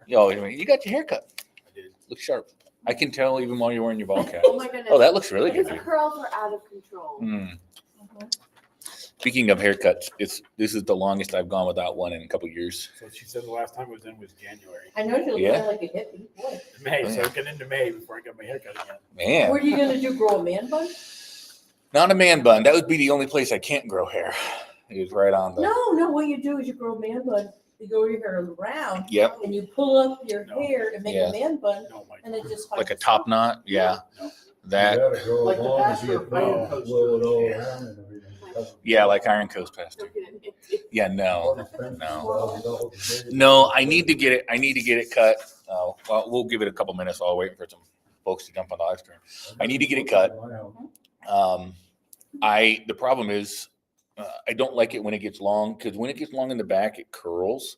Yo, you got your haircut. I did. Looks sharp. I can tell even while you're wearing your ball cap. Oh my goodness. Oh, that looks really His good. curls are out of control. Speaking of haircuts, this is the longest I've gone without one in a couple of years. So she said the last time it was January. I know you look like a hippie. Boy. May, so get into May before I get my haircut again. Man. What are you gonna do? Grow a man bun? Not a man bun. That would be the only place I can't grow hair. It was right on the. No. What you do is you grow a man bun. You grow your hair around. Yep. And you pull up your hair and make a man bun, and it just like a top knot. Yeah. No. That. Like the pastor of Iron Coast. Yeah, like Iron Coast pastor. Yeah, no. I need to get it. I need to get it cut. Well, we'll give it a couple minutes while waiting for some folks to jump on the live stream. I need to get it cut. The problem is I don't like it when it gets long, because when it gets long in the back, it curls,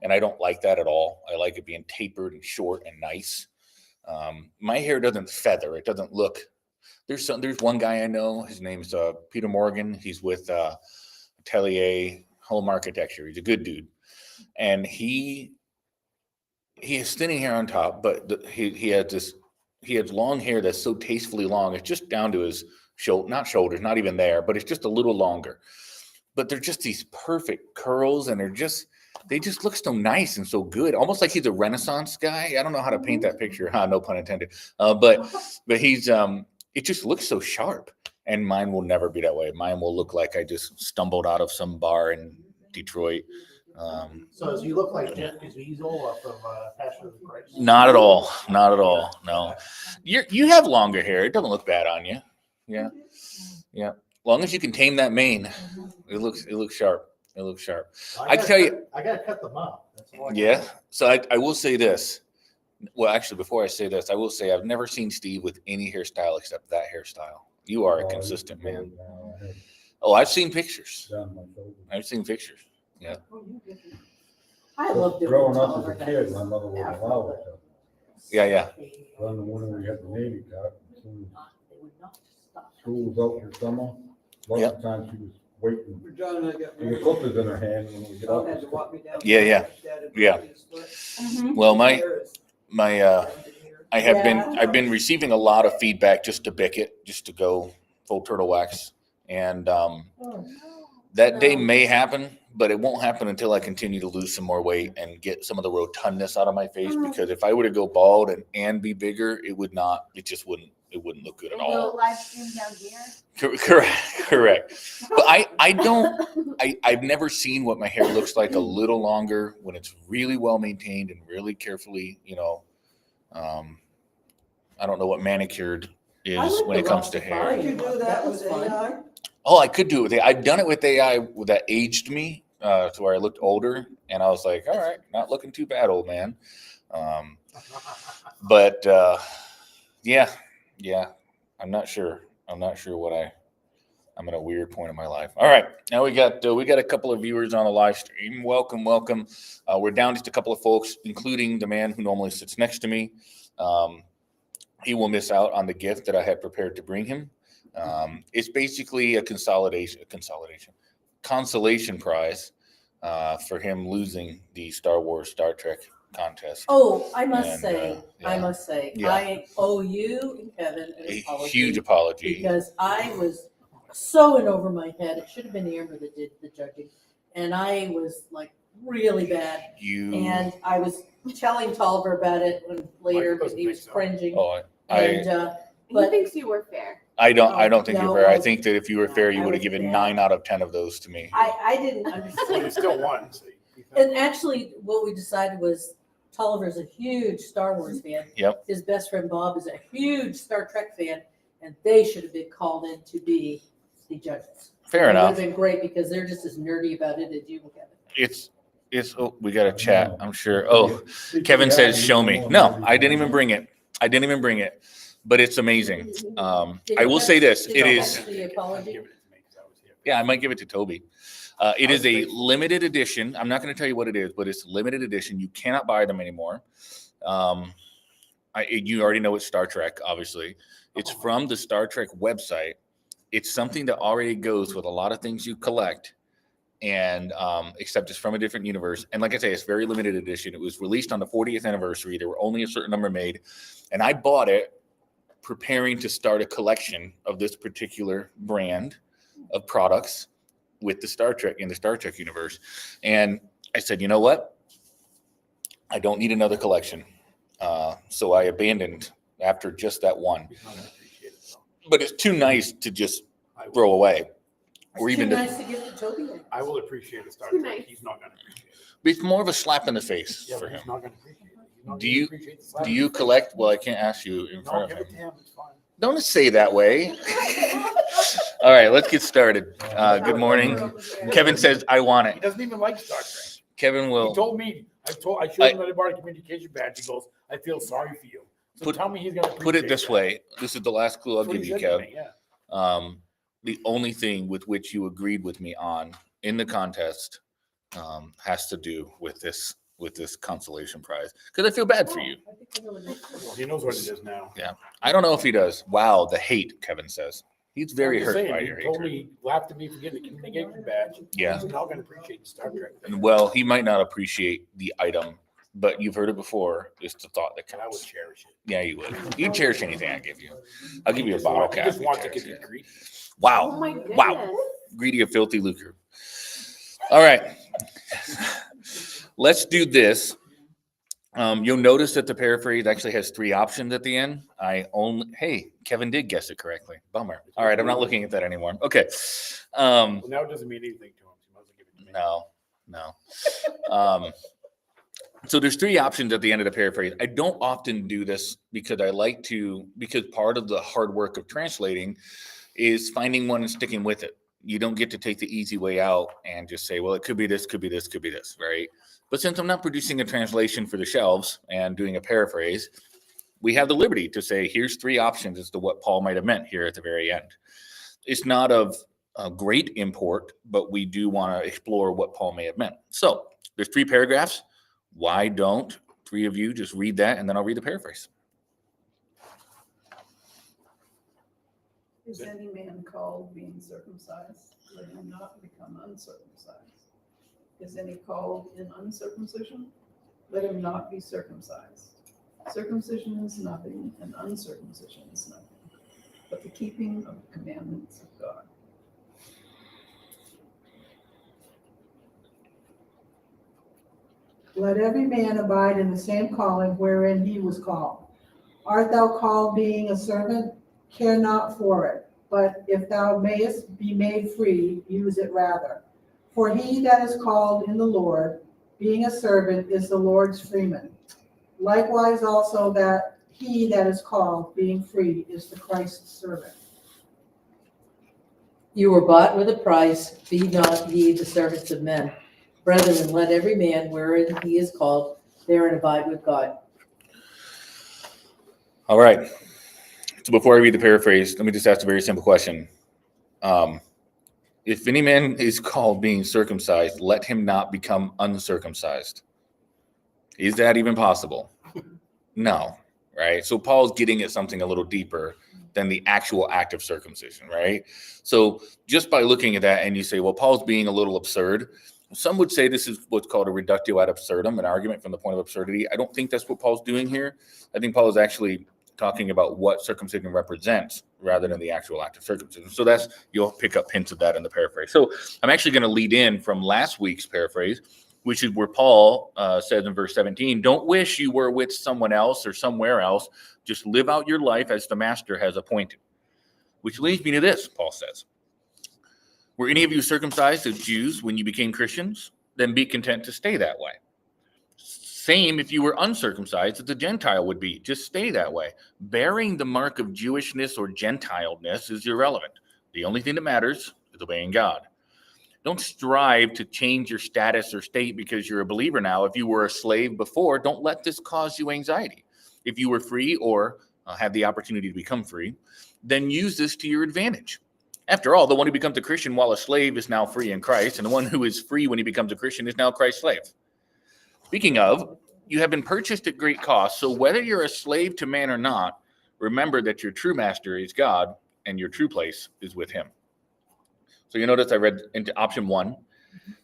and I don't like that at all. I like it being tapered and short and nice. My hair doesn't feather. It doesn't look. There's one guy I know. His name's Peter Morgan. He's with Atelier Home Architecture. He's a good dude, and he has thinning hair on top, but he has long hair that's so tastefully long. It's just down to his not shoulders, not even there, but it's just a little longer. But they're just these perfect curls, and they just look so nice and so good, almost like he's a Renaissance guy. I don't know how to paint that picture. No pun intended. But he's it just looks so sharp, and mine will never be that way. Mine will look like I just stumbled out of some bar in Detroit. So does he look like Jeff Caviezel from Passion of the Christ? Not at all. Not at all. No. You have longer hair. It doesn't look bad on you. Yeah. Yeah. As long as you can tame that mane, it looks sharp. It looks sharp. I tell you, I gotta cut them up. That's all yeah. So I will say this. Well, actually, before I say this, I will say I've never seen Steve with any hairstyle except that hairstyle. You are a consistent man. Oh, I've seen pictures. I've seen pictures. Yeah. I love doing growing up as a kid, my mother would allow it. Yeah. Then when we had the Navy cut, school was out for summer. Lots of times she was waiting. With the clippers in her hand when we get out. Yeah. Well, I've been receiving a lot of feedback just to bick it, just to go full turtle wax, and that day may happen, but it won't happen until I continue to lose some more weight and get some of the rotundness out of my face. Because if I were to go bald and be bigger, it wouldn't look good at all. Live stream down here. Correct. But I've never seen what my hair looks like a little longer when it's really well maintained and really carefully, I don't know what manicured is when it comes to hair. Did you do that with AI? Oh, I could do it with AI. I've done it with AI that aged me to where I looked older, and I was like, all right, not looking too bad, old man. But yeah, I'm not sure what I'm at a weird point in my life. All right, now we got a couple of viewers on the live stream. Welcome. We're down just a couple of folks, including the man who normally sits next to me. He will miss out on the gift that I had prepared to bring him. It's basically a consolation prize for him losing the Star Wars Star Trek contest. Oh, I must say, Yeah. I owe you and Kevin an apology. Huge apology. Because I was so in over my head. It should have been Amber that did the judging. And I was like really bad. And I was telling Tolliver about it later because he was cringing. Oh, He thinks you were fair. I don't think you're No, fair. I think that if you were fair, you I would have was given bad. 9 out of 10 of those to me. I didn't But understand. he still won. So And actually, what we decided was Tolliver's a huge Star Wars fan. Yep. His best friend Bob is a huge Star Trek fan, and they should have been called in to be the judges. Fair It enough. would have been great because they're just as nerdy about it as you will, Kevin. It's we got a chat, I'm sure. Oh, Kevin says, show me. No, I didn't even bring it. But it's amazing. I will say this. Did It you is. catch the apology? give it to me 'cause I was here. Yeah, I might give it to Toby. It is a limited edition. I'm not going to tell you what it is, but it's limited edition. You cannot buy them anymore. You already know it's Star Trek, obviously. It's from the Star Trek website. It's something that already goes with a lot of things you collect. and except it's from a different universe. And like I say, it's very limited edition. It was released on the 40th anniversary. There were only a certain number made, and I bought it preparing to start a collection of this particular brand of products with the Star Trek in the Star Trek universe. And I said, you know what? I don't need another collection. So I abandoned after just that one. He's not gonna appreciate it, though. But it's too nice to just I will- throw away. Or It's too even nice to give to Toby. I will appreciate a Star Too Trek. nice. He's not gonna appreciate it. it's more of a slap in the face Yeah, for but him. he's not gonna appreciate it. He's not Do gonna you- appreciate the slap Do in you the face. collect? Well, I can't ask you in No, front give of it to him. him. It's fine. Don't say that way. All right, let's get started. Good morning. Kevin says, I want He it. doesn't even like Star Trek. Kevin He will told me, I showed him that I bought a communication badge. He goes, I feel sorry for you. So Put- tell me he's gonna put it appreciate this that. way. This is the last clue I'll That's what give he you, said to Kev. me, yeah. The only thing with which you agreed with me on in the contest has to do with this consolation prize, because I feel bad for you. Well, he knows what it is now. I don't know if he does. Wow, the hate, Kevin says. He's very I'm hurt just saying, by he your told me, hatred. he laughed at me for getting a communication badge. Yeah. He's not gonna appreciate the Star Trek. And well, he might not appreciate the item, but you've heard it before. It's the thought that And I would counts. cherish it. Yeah, you would. You cherish anything I give you. I'll give you a He bottle just cap. Just You wants to cherish get it. you greedy. Wow. Oh my goodness. Wow. Greedy of filthy lucre. All right. Let's do this. You'll notice that the paraphrase actually has 3 options at the end. Hey, Kevin did guess it correctly. Bummer. All right, I'm not looking at that anymore. Okay. Well, now it doesn't mean anything to him. So he might as well give it to me. No. So there's 3 options at the end of the paraphrase. I don't often do this because because part of the hard work of translating is finding one and sticking with it. You don't get to take the easy way out and just say, well, it could be this, could be this, could be this, right? But since I'm not producing a translation for the shelves and doing a paraphrase, we have the liberty to say, here's 3 options as to what Paul might have meant here at the very end. It's not of great import, but we do want to explore what Paul may have meant. So there's 3 paragraphs. Why don't 3 of you just read that, and then I'll read the paraphrase. Is any man called being circumcised? Let him not become uncircumcised. Is any called in uncircumcision? Let him not be circumcised. Circumcision is nothing, and uncircumcision is nothing, but the keeping of the commandments of God. Let every man abide in the same calling wherein he was called. Art thou called being a servant? Care not for it, but if thou mayest be made free, use it rather. For he that is called in the Lord, being a servant, is the Lord's freeman. Likewise also that he that is called, being free, is the Christ's servant. You were bought with a price, be not ye the servants of men. Brethren, let every man wherein he is called, therein abide with God. All right. So before I read the paraphrase, let me just ask a very simple question. If any man is called being circumcised, let him not become uncircumcised. Is that even possible? No, right? So Paul's getting at something a little deeper than the actual act of circumcision, right? So just by looking at that and you say, well, Paul's being a little absurd. Some would say this is what's called a reductio ad absurdum, an argument from the point of absurdity. I don't think that's what Paul's doing here. I think Paul is actually talking about what circumcision represents rather than the actual act of circumcision. So you'll pick up hints of that in the paraphrase. So I'm actually going to lead in from last week's paraphrase, which is where Paul says in verse 17, don't wish you were with someone else or somewhere else. Just live out your life as the master has appointed. Which leads me to this, Paul says. Were any of you circumcised as Jews when you became Christians? Then be content to stay that way. Same if you were uncircumcised as a Gentile would be. Just stay that way. Bearing the mark of Jewishness or Gentileness is irrelevant. The only thing that matters is obeying God. Don't strive to change your status or state because you're a believer now. If you were a slave before, don't let this cause you anxiety. If you were free or had the opportunity to become free, then use this to your advantage. After all, the one who becomes a Christian while a slave is now free in Christ, and the one who is free when he becomes a Christian is now Christ's slave. Speaking of, you have been purchased at great cost, so whether you're a slave to man or not, remember that your true master is God, and your true place is with him. So you notice I read into option 1.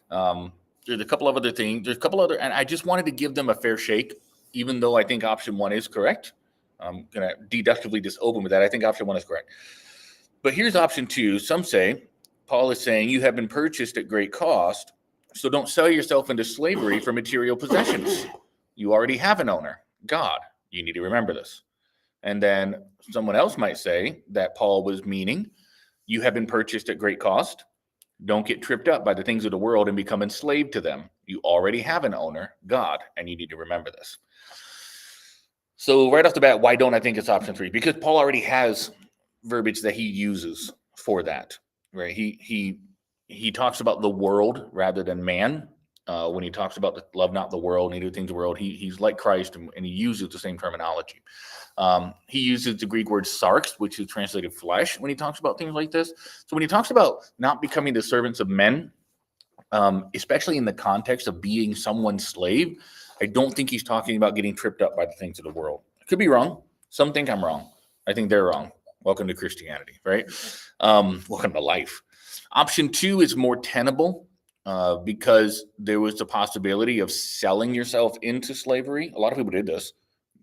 There's a couple of other things. There's a couple other, and I just wanted to give them a fair shake, even though I think option one is correct. I'm going to deductively just open with that. I think option one is correct. But here's option two. Some say, Paul is saying, you have been purchased at great cost, so don't sell yourself into slavery for material possessions. You already have an owner, God. You need to remember this. And then someone else might say that Paul was meaning, you have been purchased at great cost. Don't get tripped up by the things of the world and become enslaved to them. You already have an owner, God, and you need to remember this. So right off the bat, why don't I think it's option three? Because Paul already has verbiage that he uses for that, right? He talks about the world rather than man. When he talks about the love not the world, neither things of the world, he's like Christ, and he uses the same terminology. He uses the Greek word sarx, which is translated flesh, when he talks about things like this. So when he talks about not becoming the servants of men, especially in the context of being someone's slave, I don't think he's talking about getting tripped up by the things of the world. I could be wrong. Some think I'm wrong. I think they're wrong. Welcome to Christianity, right? Welcome to life. Option two is more tenable because there was the possibility of selling yourself into slavery. A lot of people did this.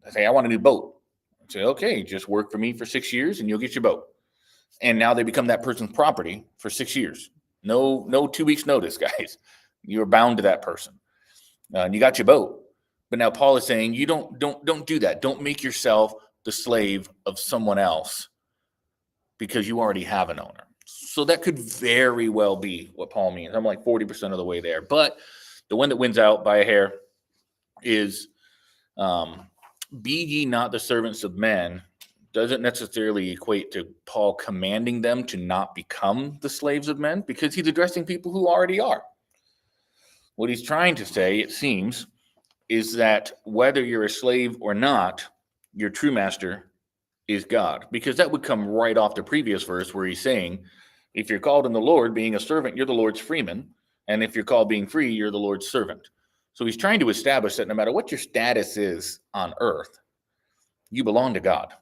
They say, I want a new boat. I say, okay, just work for me for 6 years and you'll get your boat. And now they become that person's property for 6 years. No 2 weeks notice, guys. You're bound to that person. And you got your boat. But now Paul is saying, you don't do that. Don't make yourself the slave of someone else because you already have an owner. So that could very well be what Paul means. I'm like 40% of the way there. But the one that wins out by a hair is be ye not the servants of men doesn't necessarily equate to Paul commanding them to not become the slaves of men, because he's addressing people who already are. What he's trying to say, it seems, is that whether you're a slave or not, your true master is God, because that would come right off the previous verse where he's saying, if you're called in the Lord, being a servant, you're the Lord's freeman. And if you're called being free, you're the Lord's servant. So he's trying to establish that no matter what your status is on earth, you belong to God.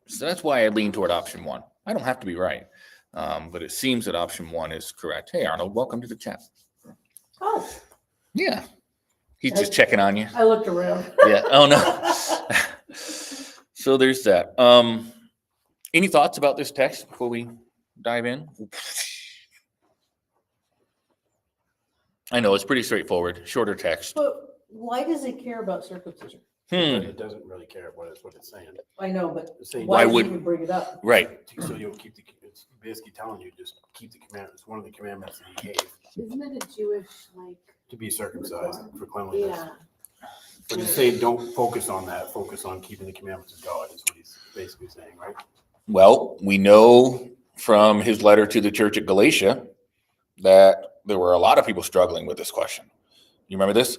So that's why I lean toward option one. I don't have to be right, but it seems that option one is correct. Hey, Arnold, welcome to the chat. Oh, Yeah. He's just checking on you. I looked around. Yeah. Oh, no. So there's that. Any thoughts about this text before we dive in? I know it's pretty straightforward, shorter text. But why does it care about circumcision? It doesn't really care what it's saying. I know, but It's saying, why would- would you bring it up? Right. so you'll keep it's basically telling you just keep the commandments. One of the commandments that he gave Isn't it a Jewish, like, to be circumcised for cleanliness. yeah. But he's saying don't focus on that. Focus on keeping the commandments of God is what he's basically saying, right? Well, we know from his letter to the church at Galatia that there were a lot of people struggling with this question. You remember this?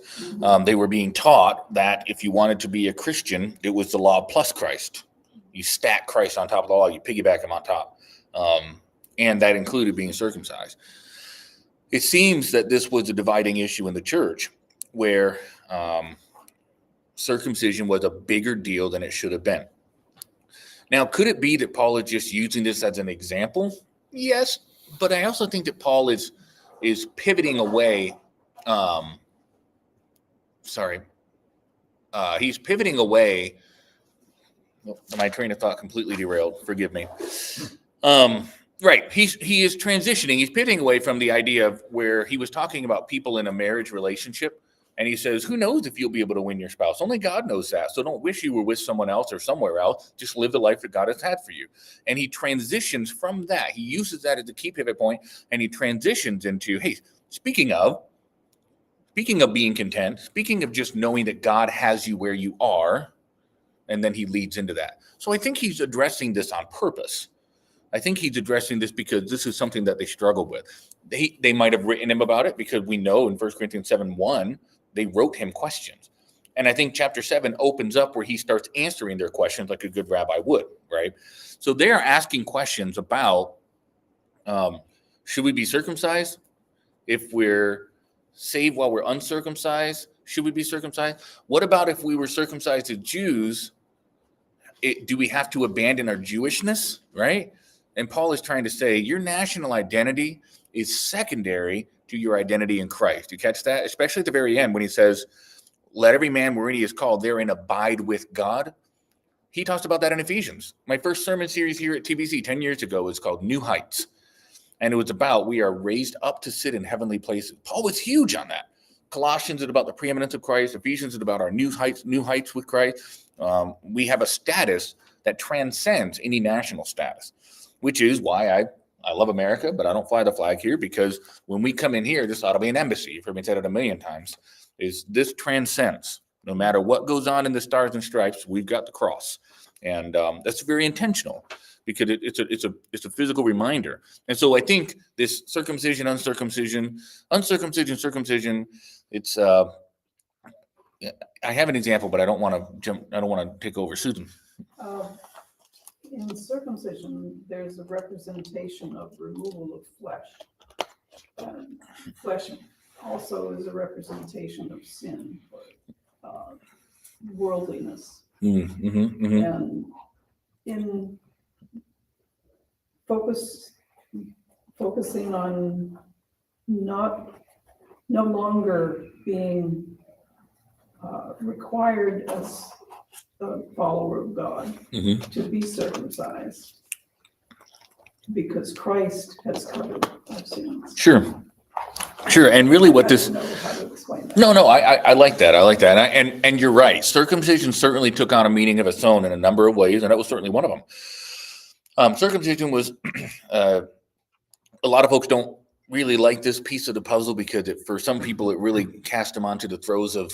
They were being taught that if you wanted to be a Christian, it was the law plus Christ. You stack Christ on top of the law, you piggyback him on top. And that included being circumcised. It seems that this was a dividing issue in the church where circumcision was a bigger deal than it should have been. Now, could it be that Paul is just using this as an example? Yes, but I also think that Paul is pivoting away. He's pivoting away. My train of thought completely derailed. Forgive me. Right. He is transitioning. He's pivoting away from the idea of where he was talking about people in a marriage relationship. And he says, who knows if you'll be able to win your spouse? Only God knows that. So don't wish you were with someone else or somewhere else. Just live the life that God has had for you. And he transitions from that. He uses that as a key pivot point, and he transitions into, hey, speaking of being content, speaking of just knowing that God has you where you are, and then he leads into that. So I think he's addressing this on purpose. I think he's addressing this because this is something that they struggled with. They might have written him about it because we know in 1 Corinthians 7:1, they wrote him questions. And I think chapter 7 opens up where he starts answering their questions like a good rabbi would, right? So they are asking questions about, should we be circumcised? If we're saved while we're uncircumcised, should we be circumcised? What about if we were circumcised as Jews? Do we have to abandon our Jewishness, right? And Paul is trying to say your national identity is secondary to your identity in Christ. You catch that? Especially at the very end when he says, let every man wherein he is called therein abide with God. He talks about that in Ephesians. My first sermon series here at TBC 10 years ago was called New Heights. And it was about we are raised up to sit in heavenly places. Paul was huge on that. Colossians is about the preeminence of Christ. Ephesians is about our new heights with Christ. We have a status that transcends any national status, which is why I love America, but I don't fly the flag here, because when we come in here, this ought to be an embassy. You've heard me say it a million times, is this transcends. No matter what goes on in the stars and stripes, we've got the cross. And that's very intentional, because it's a physical reminder. And so I think this circumcision, circumcision, it's I have an example, but I don't want to take over. Susan. In circumcision, there's a representation of removal of flesh. Flesh also is a representation of sin, worldliness. And in focusing on no longer being required as a follower of God to be circumcised, because Christ has covered our sins. Sure. And really what this, I don't know how to explain that. no, I like that. I like that. And you're right. Circumcision certainly took on a meaning of its own in a number of ways, and that was certainly one of them. Circumcision was, a lot of folks don't really like this piece of the puzzle, because for some people, it really cast them onto the throes of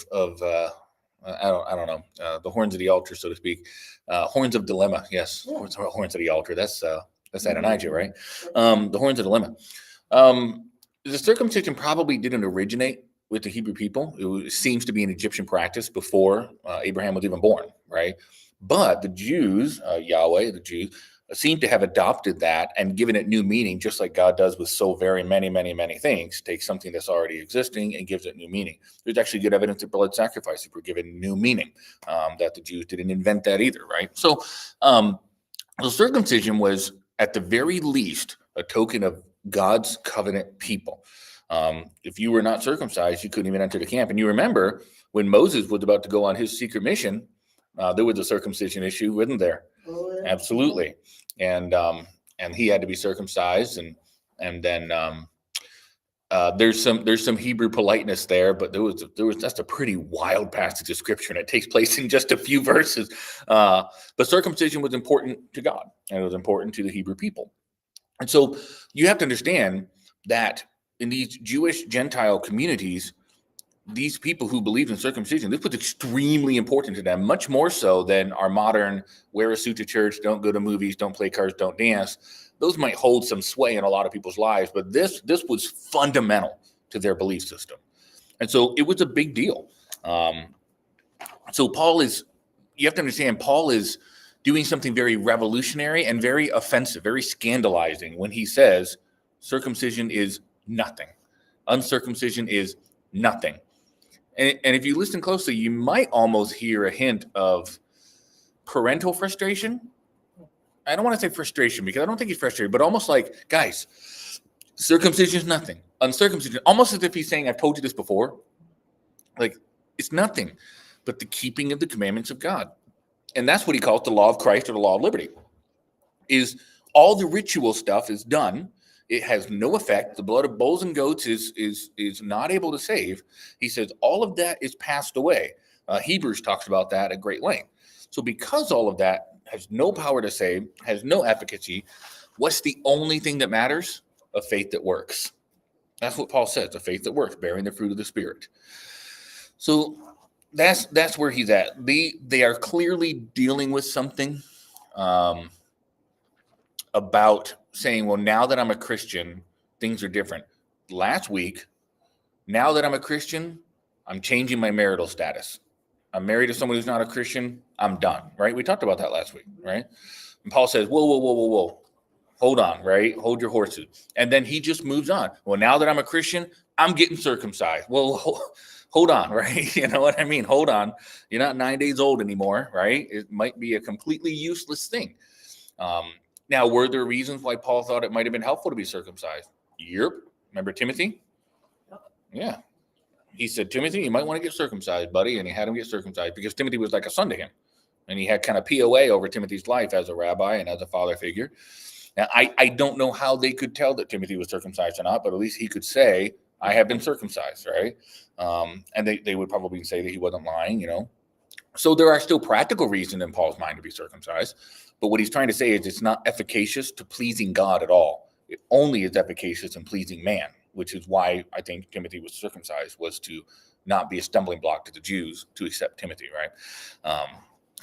I don't know, the horns of the altar, so to speak, horns of dilemma. Yes. Yeah. Horns of the altar. That's Adonijah, right? The horns of dilemma. The circumcision probably didn't originate with the Hebrew people. It seems to be an Egyptian practice before Abraham was even born, right? But the Jews, the Jews, seem to have adopted that and given it new meaning, just like God does with so very many, many, many things. Takes something that's already existing and gives it new meaning. There's actually good evidence that blood sacrifices were given new meaning, that the Jews didn't invent that either, right? So the circumcision was, at the very least, a token of God's covenant people. If you were not circumcised, you couldn't even enter the camp. And you remember when Moses was about to go on his secret mission, there was a circumcision issue, wasn't there? Oh, yeah. Absolutely. And he had to be circumcised, and then there's some Hebrew politeness there, but there was that's a pretty wild passage of scripture, and it takes place in just a few verses. But circumcision was important to God, and it was important to the Hebrew people. And so you have to understand that in these Jewish Gentile communities, these people who believed in circumcision, this was extremely important to them, much more so than our modern wear a suit to church, don't go to movies, don't play cards, don't dance. Those might hold some sway in a lot of people's lives, but this was fundamental to their belief system. And so it was a big deal. So you have to understand, Paul is doing something very revolutionary and very offensive, very scandalizing when he says circumcision is nothing. Uncircumcision is nothing. And if you listen closely, you might almost hear a hint of parental frustration. I don't want to say frustration, because I don't think he's frustrated, but almost like, guys, circumcision is nothing. Uncircumcision, almost as if he's saying, I've told you this before. Like, it's nothing but the keeping of the commandments of God. And that's what he calls the law of Christ, or the law of liberty. Is all the ritual stuff is done. It has no effect. The blood of bulls and goats is not able to save. He says all of that is passed away. Hebrews talks about that at great length. So because all of that has no power to save, has no efficacy, what's the only thing that matters? A faith that works. That's what Paul says, a faith that works, bearing the fruit of the Spirit. So that's where he's at. They are clearly dealing with something about saying, well, now that I'm a Christian, things are different. Last week, now that I'm a Christian, I'm changing my marital status. I'm married to someone who's not a Christian, I'm done, right? We talked about that last week, right? And Paul says, whoa. Hold on, right? Hold your horses. And then he just moves on. Well, now that I'm a Christian, I'm getting circumcised. Well, hold on, right? You know what I mean? Hold on. You're not 9 days old anymore, right? It might be a completely useless thing. Now, were there reasons why Paul thought it might have been helpful to be circumcised? Yep. Remember Timothy? Yeah. He said, Timothy, you might want to get circumcised, buddy. And he had him get circumcised because Timothy was like a son to him. And he had kind of POA over Timothy's life as a rabbi and as a father figure. Now, I don't know how they could tell that Timothy was circumcised or not, but at least he could say, I have been circumcised, right? And they would probably say that he wasn't lying, you know. So there are still practical reasons in Paul's mind to be circumcised. But what he's trying to say is it's not efficacious to pleasing God at all. It only is efficacious in pleasing man, which is why I think Timothy was circumcised, was to not be a stumbling block to the Jews to accept Timothy, right?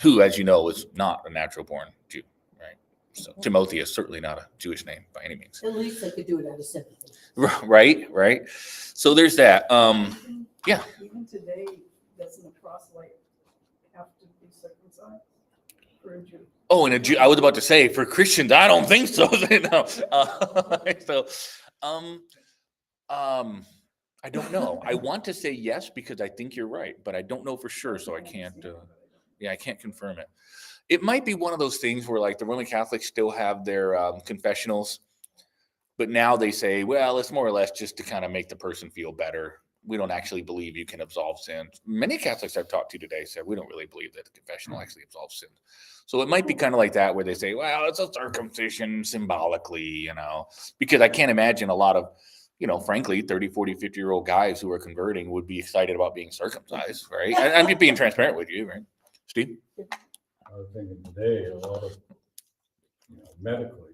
Who, as you know, is not a natural born Jew, right? So Timothy is certainly not a Jewish name by any means. At least they could do it out of sympathy. Right. So there's that. Yeah. Even today, doesn't a proselyte have to be circumcised for a Jew? Oh, and a Jew, I was about to say for Christians, I don't think so. No. I don't know. I want to say yes because I think you're right, but I don't know for sure, so I can't. I can't confirm it. It might be one of those things where, like, the Roman Catholics still have their confessionals, but now they say, well, it's more or less just to kind of make the person feel better. We don't actually believe you can absolve sins. Many Catholics I've talked to today said we don't really believe that the confessional actually absolves sins. So it might be kind of like that, where they say, well, it's a circumcision symbolically, you know, because I can't imagine a lot of, you know, frankly, 30, 40, 50-year-old guys who are converting would be excited about being circumcised, right? I'm just being transparent with you, right? Steve? I was thinking today, a lot of, medically,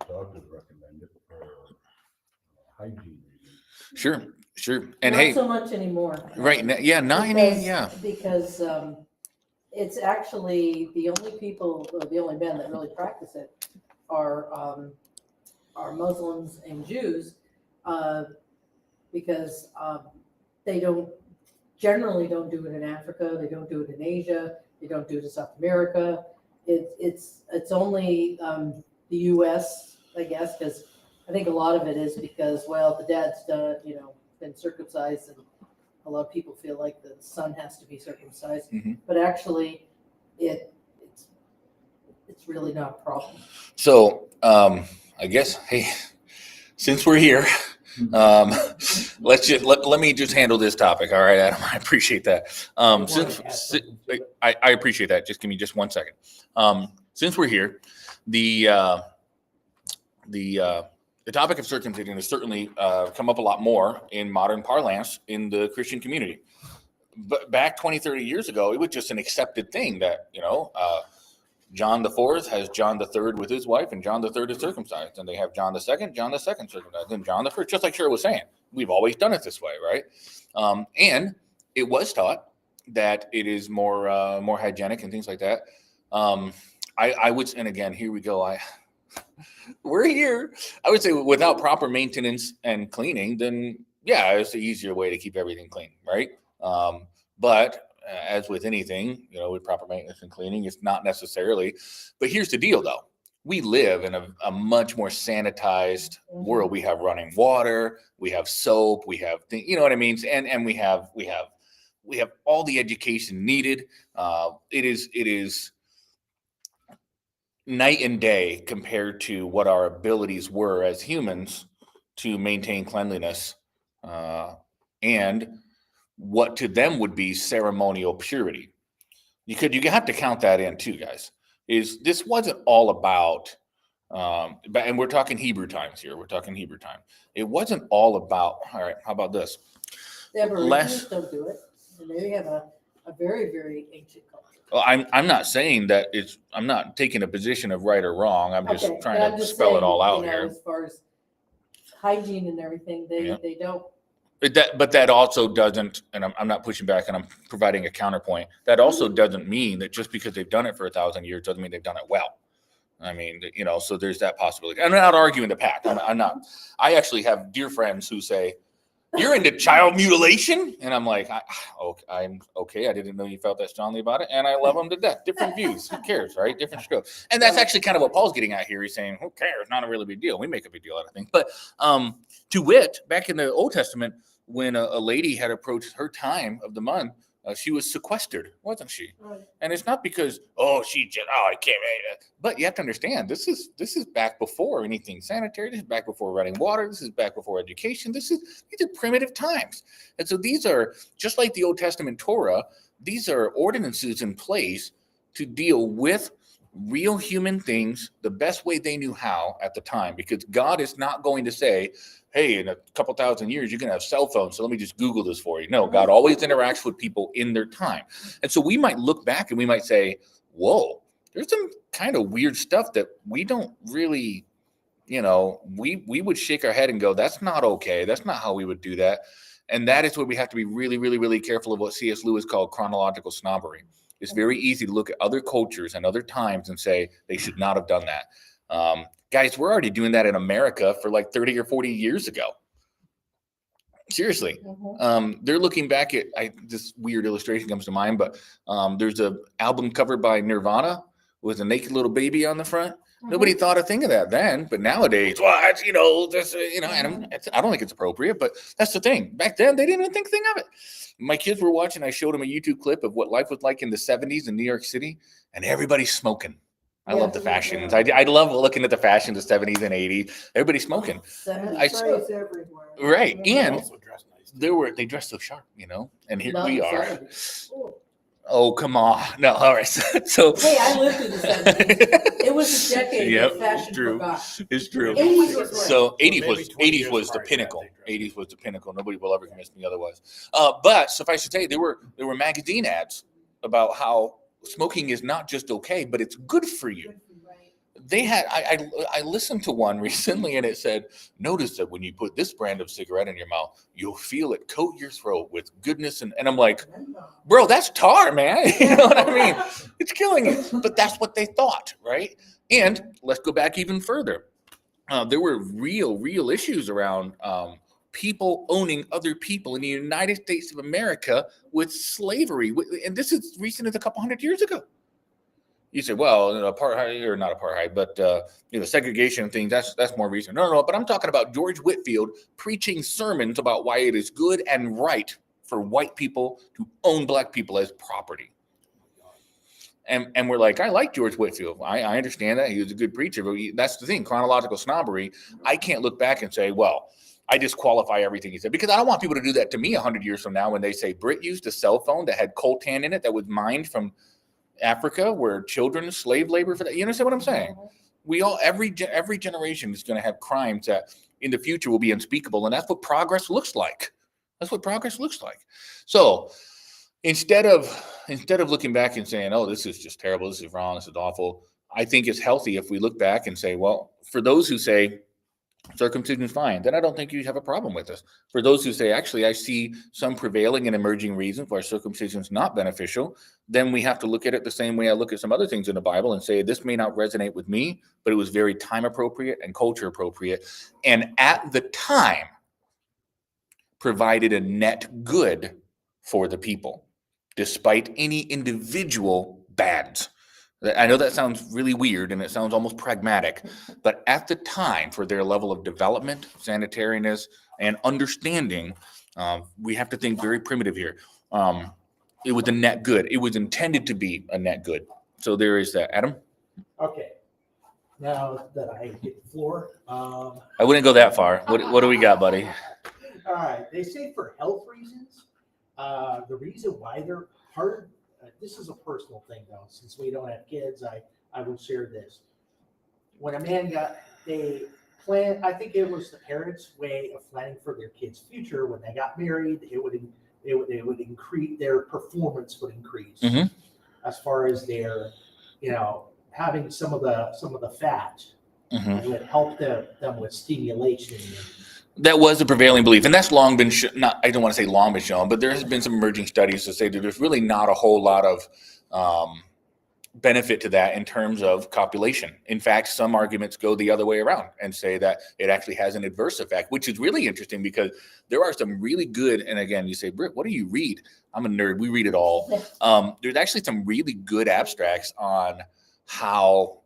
doctors recommend it for hygiene reasons. Sure. And Not hey, so much anymore. right. Yeah, not any, yeah. Because it's actually the only men that really practice it are Muslims and Jews, because they generally don't do it in Africa, they don't do it in Asia, they don't do it in South America. It's only the U.S., I guess, because I think a lot of it is because, well, the dad's done, been circumcised, and a lot of people feel like the son has to be circumcised, but actually it's really not a problem. So I guess, hey, since we're here, let me just handle this topic. All right, Adam, I appreciate that. I appreciate that. Just give me just 1 second. Since we're here, the topic of circumcision has certainly come up a lot more in modern parlance in the Christian community. But back 20, 30 years ago, it was just an accepted thing that, John IV has John III with his wife, and John III is circumcised. And they have John II circumcised, and John I, just like Cheryl was saying. We've always done it this way, right? And it was taught that it is more hygienic and things like that. I would, and again, here we go. We're here. I would say without proper maintenance and cleaning, then yeah, it's the easier way to keep everything clean, right? But as with anything, with proper maintenance and cleaning, it's not necessarily. But here's the deal, though. We live in a much more sanitized world. We have running water, we have soap, we have things, you know what I mean? And we have all the education needed. It is night and day compared to what our abilities were as humans to maintain cleanliness, and what to them would be ceremonial purity. You have to count that in too, guys. This wasn't all about, and we're talking Hebrew times here. We're talking Hebrew time. It wasn't all about. All right, how about this? The Aborigines don't do it, and they have a very, very ancient culture. Well, I'm not saying that I'm not taking a position of right or wrong. I'm just trying to spell it all out here. As far as hygiene and everything, they don't. But that also doesn't, and I'm not pushing back, and I'm providing a counterpoint. That also doesn't mean that just because they've done it for 1,000 years doesn't mean they've done it well. I mean, so there's that possibility. I'm not arguing the pact. I'm not. I actually have dear friends who say, "You're into child mutilation," and I'm like, I'm okay. I didn't know you felt that strongly about it, and I love them to death. Different views. Who cares, right? Different scope. And that's actually kind of what Paul's getting at here. He's saying, "Who cares? Not a really big deal. We make a big deal out of things." But to wit, back in the Old Testament, when a lady had approached her time of the month, she was sequestered, wasn't she? Right. And it's not because, I can't. But you have to understand, this is back before anything sanitary. This is back before running water. This is back before education. These are primitive times. And so these are, just like the Old Testament Torah, these are ordinances in place to deal with real human things the best way they knew how at the time, because God is not going to say, hey, in a couple thousand years, you're going to have cell phones, so let me just Google this for you. No, God always interacts with people in their time. And so we might look back and we might say, whoa, there's some kind of weird stuff that we don't really, we would shake our head and go, that's not okay. That's not how we would do that. And that is where we have to be really, really, really careful of what C.S. Lewis called chronological snobbery. It's very easy to look at other cultures and other times and say they should not have done that. Guys, we're already doing that in America for like 30 or 40 years ago. Seriously. They're looking back at, this weird illustration comes to mind, but there's an album cover by Nirvana with a naked little baby on the front. Nobody thought a thing of that then, but nowadays, well, it's, and I don't think it's appropriate, but that's the thing. Back then, they didn't even think a thing of it. My kids were watching, I showed them a YouTube clip of what life was like in the 70s in New York City, and everybody's smoking. I love the fashions. I love looking at the fashions of the 70s and 80s. Everybody's smoking. Everywhere. Right. And Also dressed nice. they dressed so sharp, and here Not we the are. 70s. Oh, come on. No, all right. So Hey, I lived in the 70s. It was a decade Yep, that fashion true. forgot. It's true. 80s was right. So 80s maybe was 20 80s years was the prior to that, pinnacle. they dressed 80s was the pinnacle. Nobody will ever convince me otherwise. But suffice to say, there were magazine ads about how smoking is not just okay, but it's good for you. They had I listened to one recently, and it said, notice that when you put this brand of cigarette in your mouth, you'll feel it coat your throat with goodness. And I'm like, bro, that's tar, man. You know what I mean? It's killing you. But that's what they thought, right? And let's go back even further. There were real issues around people owning other people in the United States of America with slavery. And this is recent as a couple hundred years ago. You say, well, apartheid, or not apartheid, but segregation and things, that's more recent. No, but I'm talking about George Whitefield preaching sermons about why it is good and right for white people to own black people as property. And we're like, I like George Whitefield. I understand that. He was a good preacher, but that's the thing, chronological snobbery. I can't look back and say, well, I disqualify everything he said, because I don't want people to do that to me 100 years from now when they say Brit used a cell phone that had coltan in it that was mined from Africa, where children slave labor for that. You understand what I'm saying? We all, every generation is going to have crimes that in the future will be unspeakable, and that's what progress looks like. That's what progress looks like. So instead of looking back and saying, oh, this is just terrible, this is wrong, this is awful, I think it's healthy if we look back and say, well, for those who say circumcision is fine, then I don't think you have a problem with this. For those who say, actually, I see some prevailing and emerging reasons why circumcision is not beneficial, then we have to look at it the same way I look at some other things in the Bible and say, this may not resonate with me, but it was very time appropriate and culture appropriate. And at the time, provided a net good for the people, despite any individual bads. I know that sounds really weird and it sounds almost pragmatic, but at the time, for their level of development, sanitariness, and understanding, we have to think very primitive here. It was a net good. It was intended to be a net good. So there is that. Adam? Okay. Now that I get the floor. I wouldn't go that far. What do we got, buddy? All right. They say for health reasons, the reason why they're hard. This is a personal thing, though. Since we don't have kids, I will share this. When a man they plan, I think it was the parents' way of planning for their kids' future. When they got married, it would increase, their performance would increase as far as their, having some of the fat would help them with stimulation. That was the prevailing belief, and that's long been I don't want to say long been shown, but there has been some emerging studies to say that there's really not a whole lot of benefit to that in terms of copulation. In fact, some arguments go the other way around and say that it actually has an adverse effect, which is really interesting because there are some really good, and again, you say, Britt, what do you read? I'm a nerd. We read it all. There's actually some really good abstracts on how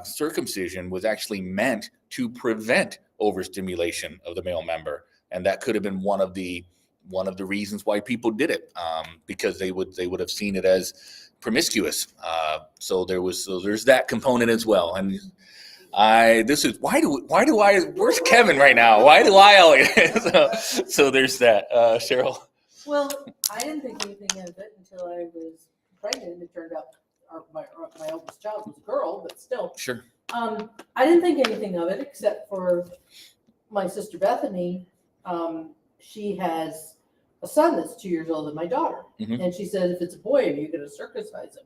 circumcision was actually meant to prevent overstimulation of the male member. And that could have been one of the one of the reasons why people did it, because they would have seen it as promiscuous. So there's that component as well. And where's Kevin right now? Why do I always? So there's that, Cheryl. Well, I didn't think anything of it until I was pregnant. It turned out my oldest child was a girl, but still. Sure. I didn't think anything of it except for my sister Bethany. She has a son that's 2 years older than my daughter. Mhm. And she said, if it's a boy, are you going to circumcise him?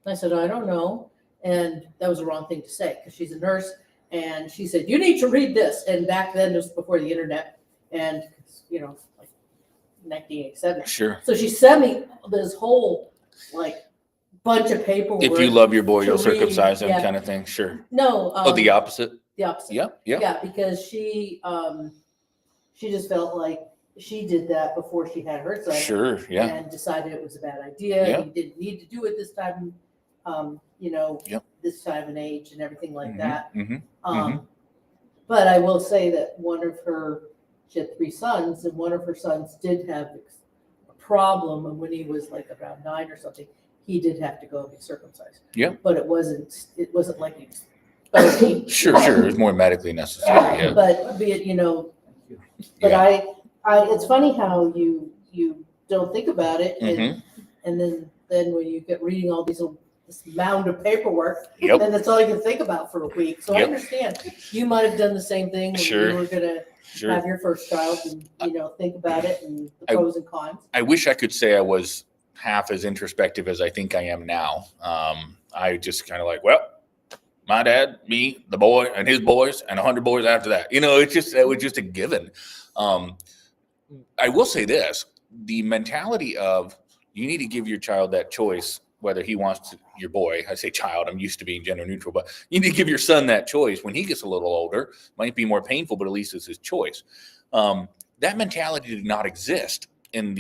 And I said, I don't know. And that was the wrong thing to say because she's a nurse. And she said, you need to read this. And back then, it was before the internet. And, like 1987. Sure. So she sent me this whole, bunch of paperwork. If you love your boy, you'll to read. circumcise him, Yeah. kind of thing. Sure. No. The opposite. The opposite. Yeah. Yeah, because she just felt like she did that before she had her son. Sure. Yeah. And decided it was a bad idea. Yeah. You didn't need to do it this time, Yep. this time and age and everything like that. Mm-hmm. But I will say that she had 3 sons, and one of her sons did have a problem. And when he was like around 9 or something, he did have to go and be circumcised. Yeah. But it wasn't like he was 13. Sure. It's more medically necessary. Yeah. But be it, but Yeah. I it's funny how you don't think about it, Mhm. and then when you get reading all this mound of paperwork, Yep. then that's all you can think about for a week. So I Yep. understand you might have done the same thing when Sure. you were gonna Sure. have your first child, and think about it and the I- pros and cons. I wish I could say I was half as introspective as I think I am now. I just kind of like, well, my dad, me, the boy, and his boys, and 100 boys after that. It was just a given. I will say this: the mentality of you need to give your child that choice, whether he wants to, your boy. I say child. I'm used to being gender neutral, but you need to give your son that choice when he gets a little older. Might be more painful, but at least it's his choice. That mentality did not exist in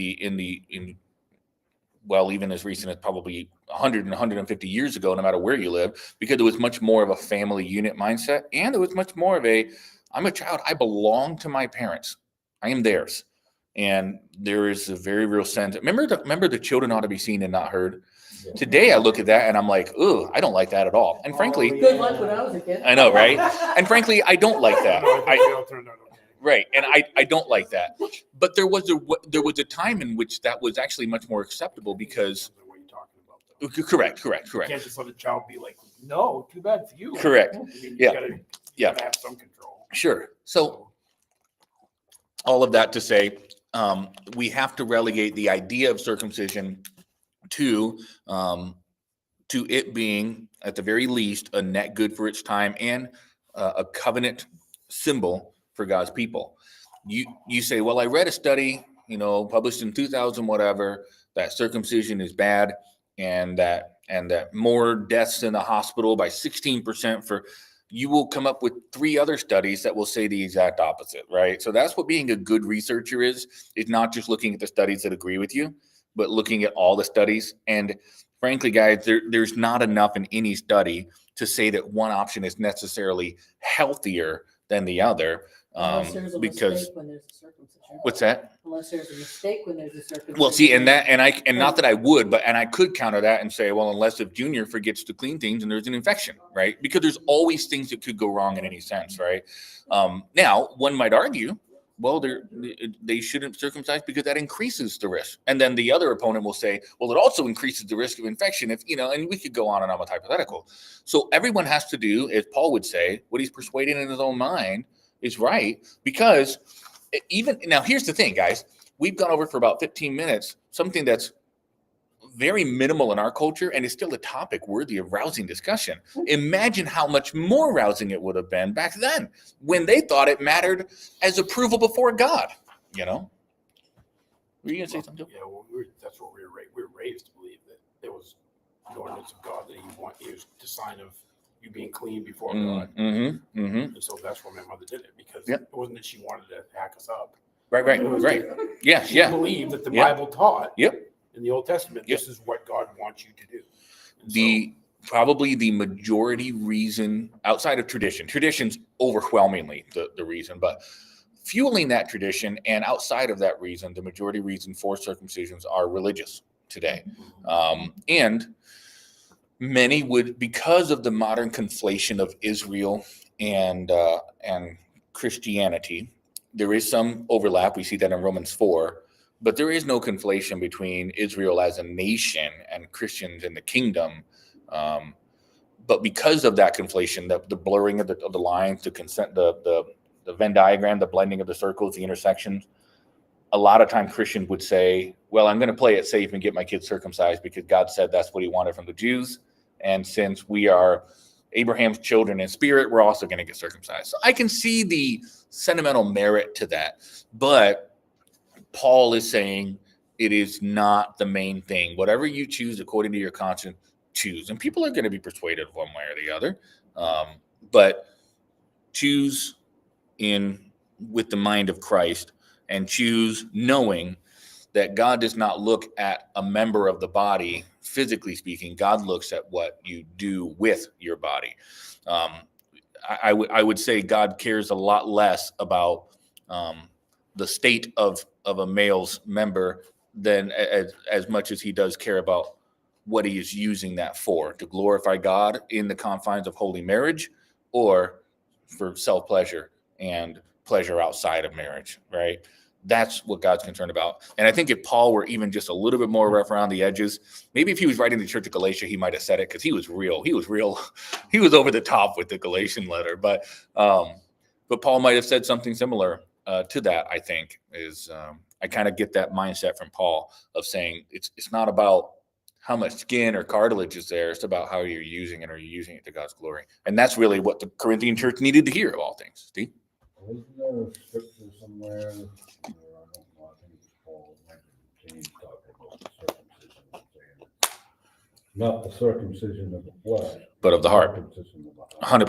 even as recent as probably 100 and 150 years ago, no matter where you live, because it was much more of a family unit mindset. And it was much more of I'm a child. I belong to my parents. I am theirs. And there is a very real sense. Remember the children ought to be seen and not heard. Yeah. Today, I look at that and I'm like, ooh, I don't like that at all. And frankly, Good luck when I was a kid. I know, right? And frankly, I don't like that. No, I think they all turned out okay. Right, and I don't like that. But there was a time in which that was actually much more acceptable because What are you talking about, though? correct. You can't just let a child be like, no, too bad for you. Correct. I mean, Yeah. You Yeah. gotta have some control. Sure. So all of that to say, we have to relegate the idea of circumcision to it being, at the very least, a net good for its time and a covenant symbol for God's people. You say, well, I read a study, published in 2000, whatever, that circumcision is bad and that more deaths in the hospital by 16% you will come up with 3 other studies that will say the exact opposite, right? So that's what being a good researcher is not just looking at the studies that agree with you, but looking at all the studies. And frankly, guys, there's not enough in any study to say that one option is necessarily healthier than the other. Unless there's a Because mistake when there's a circumcision. what's that? Unless there's a mistake when there's a circumcision. Well, see, and not that I would, but I could counter that and say, well, unless if Junior forgets to clean things and there's an infection, right? Because there's always things that could go wrong in any sense, right? Now, one might argue, well, they shouldn't circumcise because that increases the risk. And then the other opponent will say, well, it also increases the risk of infection if, and we could go on and on with hypothetical. So everyone has to do, as Paul would say, what he's persuaded in his own mind is right, because now here's the thing, guys, we've gone over for about 15 minutes, something that's very minimal in our culture and is still a topic worthy of rousing discussion. Imagine how much more rousing it would have been back then when they thought it mattered as approval before God, Were you going to say something, Joe? Yeah, well, that's what we were raised to believe, that there was an ordinance of God that he was the sign of you being clean before God. Mm-hmm. Mm-hmm. And so that's why my mother did it, because Yep. it wasn't that she wanted to hack us up. Right. Yeah, She yeah. believed that the Yep. Bible taught Yep. in the Old Testament, Yep. this is what God wants you to do. And Probably the majority reason outside of tradition's overwhelmingly the reason, but fueling that tradition. And outside of that reason, the majority reason for circumcisions are religious today. And many would, because of the modern conflation of Israel and Christianity, there is some overlap. We see that in Romans 4, but there is no conflation between Israel as a nation and Christians in the kingdom. But because of that conflation, the blurring of the lines, the Venn diagram, the blending of the circles, the intersections, a lot of times Christians would say, well, I'm going to play it safe and get my kids circumcised because God said that's what he wanted from the Jews. And since we are Abraham's children in spirit, we're also going to get circumcised. So I can see the sentimental merit to that. But Paul is saying it is not the main thing. Whatever you choose according to your conscience, choose. And people are going to be persuaded one way or the other. But choose with the mind of Christ, and choose knowing that God does not look at a member of the body, physically speaking. God looks at what you do with your body. I would say God cares a lot less about the state of a male's member than as much as he does care about what he is using that for, to glorify God in the confines of holy marriage or for self-pleasure and pleasure outside of marriage, right? That's what God's concerned about. And I think if Paul were even just a little bit more rough around the edges, maybe if he was writing the church of Galatia, he might have said it because he was over the top with the Galatian letter. But Paul might have said something similar to that, I think, I kind of get that mindset from Paul of saying it's not about how much skin or cartilage is there. It's about how you're using it. Are you using it to God's glory? And that's really what the Corinthian church needed to hear of all things. Steve? Isn't there a scripture somewhere, I don't know, I think it's Paul, James talking about the circumcision, saying it's not the circumcision of the flesh, but of the heart. Circumcision of the heart.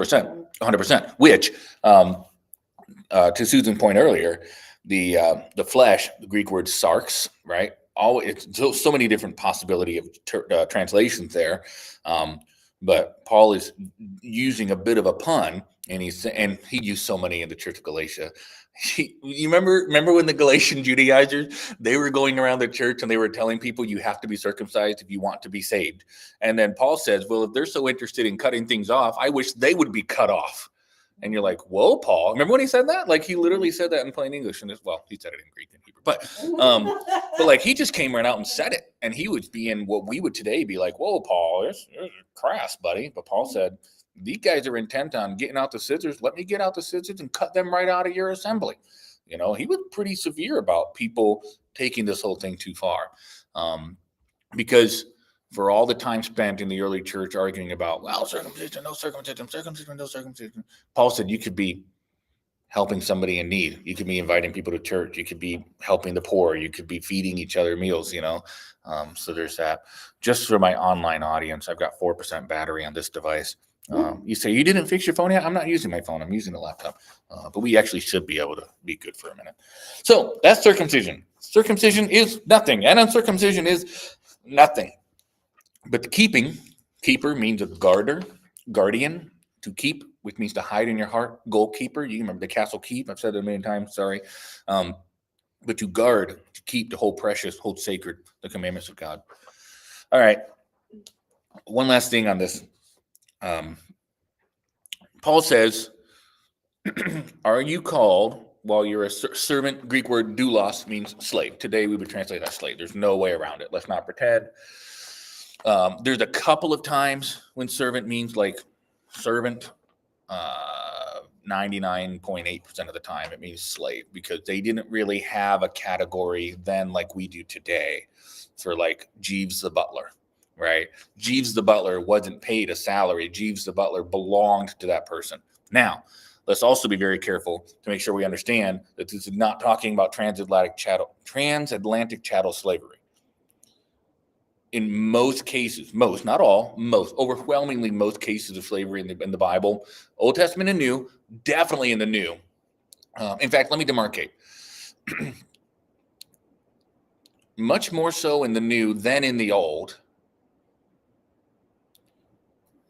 100%. Which, to Susan's point earlier, the flesh, the Greek word sarx, right? It's so many different possibility of translations there. But Paul is using a bit of a pun, and he used so many in the Church of Galatia. You remember when the Galatian Judaizers, they were going around the church and they were telling people you have to be circumcised if you want to be saved. And then Paul says, well, if they're so interested in cutting things off, I wish they would be cut off. And you're like, whoa, Paul. Remember when he said that? Like, he literally said that in plain English. And he said it in Greek and Hebrew. But like, he just came right out and said it. And he was being what we would today be like, whoa, Paul, this is crass, buddy. But Paul said, these guys are intent on getting out the scissors. Let me get out the scissors and cut them right out of your assembly. He was pretty severe about people taking this whole thing too far. Because for all the time spent in the early church arguing about, well, circumcision, no circumcision, circumcision, no circumcision, Paul said you could be helping somebody in need. You could be inviting people to church. You could be helping the poor. You could be feeding each other meals, So there's that. Just for my online audience, I've got 4% battery on this device. You say, you didn't fix your phone yet? I'm not using my phone. I'm using a laptop. But we actually should be able to be good for a minute. So that's circumcision. Circumcision is nothing. And uncircumcision is nothing. But the keeper means a guardian, to keep, which means to hide in your heart. Goalkeeper, you remember the castle keep. I've said it a million times, sorry. But to guard, to keep, to hold precious, hold sacred the commandments of God. All right. One last thing on this. Paul says, are you called while you're a servant? Greek word doulos means slave. Today we would translate that slave. There's no way around it. Let's not pretend. There's a couple of times when servant means like servant. 99.8% of the time it means slave, because they didn't really have a category then like we do today for like Jeeves the butler, right? Jeeves the butler wasn't paid a salary. Jeeves the butler belonged to that person. Now, let's also be very careful to make sure we understand that this is not talking about transatlantic chattel slavery. In most cases, not all, overwhelmingly most cases of slavery in the Bible, Old Testament and New, definitely in the New. In fact, let me demarcate. Much more so in the New than in the Old.